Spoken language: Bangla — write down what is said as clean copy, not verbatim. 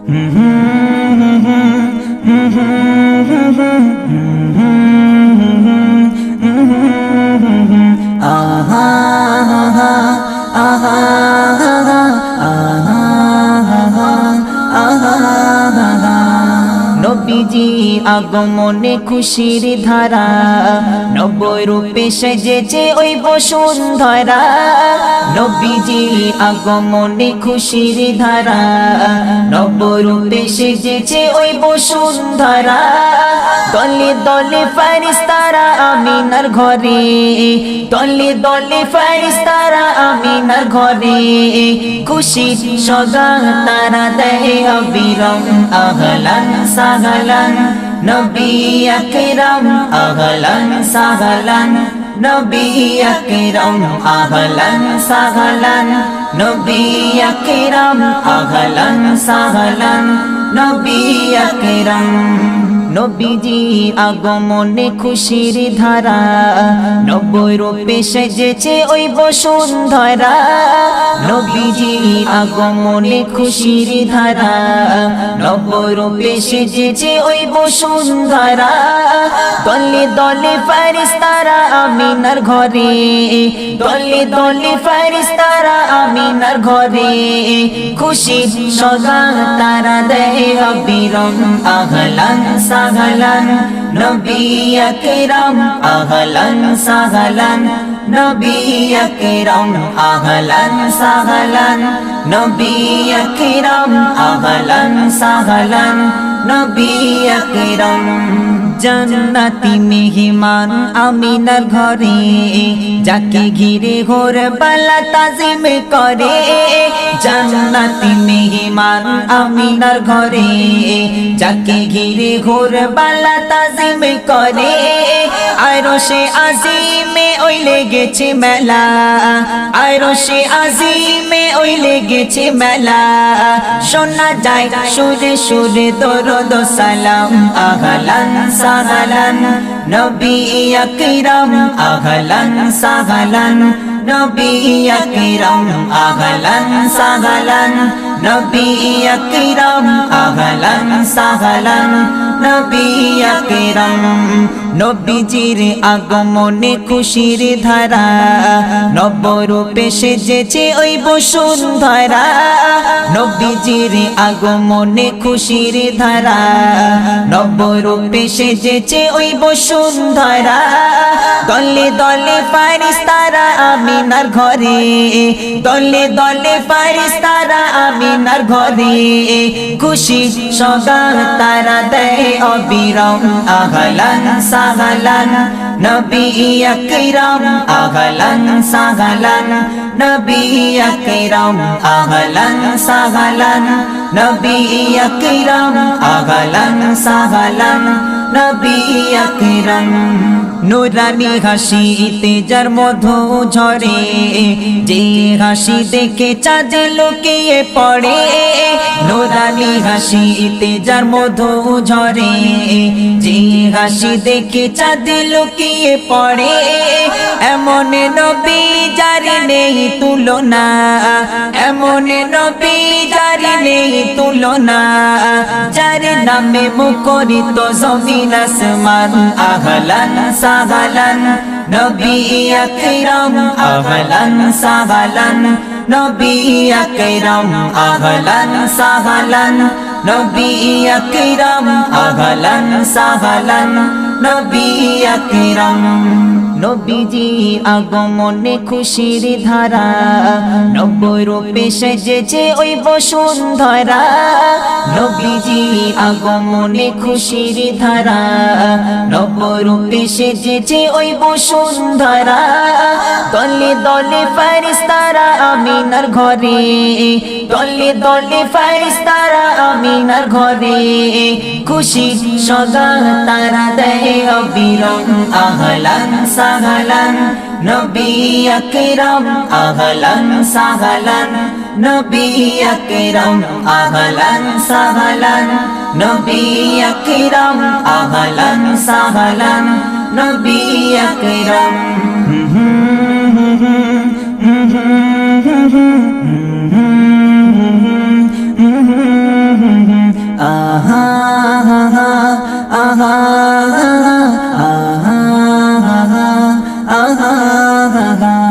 আহা আহা নবীজি আগমনে খুশির ধারা, নব রূপে সেজেছে ওই বসুন্ধরা। নবীজি আগমনে খুশির ধারা, নব রূপে সেজেছে ওই বসুন্ধরা। দলে দলে ফেরেশতারা আমিনার ঘরে, দলে দলে ফেরেশতারা আমিনার ঘরে, খুশির সওগাত তারা দেয় অবিরাম। আহলান সাহলান নবী আকরাম, আহলান সাহলান নবী আকরাম, আহলান সাহলান নবী আকরাম, আহলান সাহলান নবী আকরাম। নবীজি আগমনে খুশির ধারা, নব রূপে সেজেছে ওই বসুন্ধরা। নবীজি আগমনে খুশির ধারা, নব রূপে সেজেছে ওই বসুন্ধরা। দলে দলে ফেরেশতারা আমিনার ঘরে, দলে দলে ফেরেশতারা আমিনার ঘরে, খুশির সওগাত তারা দেয় অবিরাম। আহলান সাহলান নবী আকরাম, আহলান সাহলান নবী আকরাম, আহলান সাহলান নবী আকরাম, আহলান সাহলান নবী আকরাম। জান্নাতি মেহমান আমিনার ঘরে, যাকে ঘিরে ঘোর বালা তাজিম করে। জান্নাতি মেহমান আমিনার ঘরে, যাকে ঘিরে ঘোর বালা তাজিম করে। আরশে আজিমে ওই লেগেছে মেলা, আরশে আজিমে ওই লেগেছে মেলা। শোনা যায় সুরে সুরে দরুদ সালাম। আহলান সাহলান নবী আকরাম, আহলান সাহলান নবী আকরাম, আহলান সাহলান নবী আকরাম, আহলান সাহলান নবী আকরাম। নবীজির আগমনে খুশির ধারা, নব রূপে সেজেছে ওই বসুন্ধরা। নবীজির আগমনে খুশির ধারা, নব রূপে সেজেছে ওই বসুন্ধরা। দলে দলে ফেরেশতারা আমিনার ঘরে, দলে দলে ফেরেশতারা আমিনার ঘরে, খুশির সওগাত তারা দেয় অবিরাম। আহলান সাহলান নবী আকরাম, আহলান সাহলান নবী আকরাম, আহলান সাহলান নবী আকরাম, আহলান সাহলান নবী আকরাম। নুরানি হাসিতে যার মধু ঝরে, যে হাসি দেখে চাঁদ লুকিয়ে পড়ে। নুরানি হাসিতে যার মধু ঝরে, যে হাসি দেখে চাঁদ লুকিয়ে পড়ে। এমন নবী যার নেই তুলনা, এমন নবী যার নেই তুলনা, যার নামে মুখরিত জমিন আসমান। আহলান সাহলান নবী আকরাম, আহলান সাহলান নবী আকরাম, আহলান সাহলান নবী আকরাম, আহলান সাহলান নবী আকরাম। নবীজি আগমনে খুশির ধারা, নব রূপে সেজেছে ওই বসুন্ধরা। নবীজি আগমনে খুশির ধারা, নব রূপে সেজেছে ওই বসুন্ধরা। দলে দলে ফেরেশতারা আমিনার ঘরে, দলে দলে ফেরেশতারা আমিনার ঘরে, খুশির সওগাত তারা দেয় অবিরাম। আহলান সাহলান নবী আকরাম, আহলান সাহলান নবী আকরাম, আহলান সাহলান নবী আকরাম, আহলান সাহলান নবী আকরাম। আহা আহা আহা আহা আহা আহা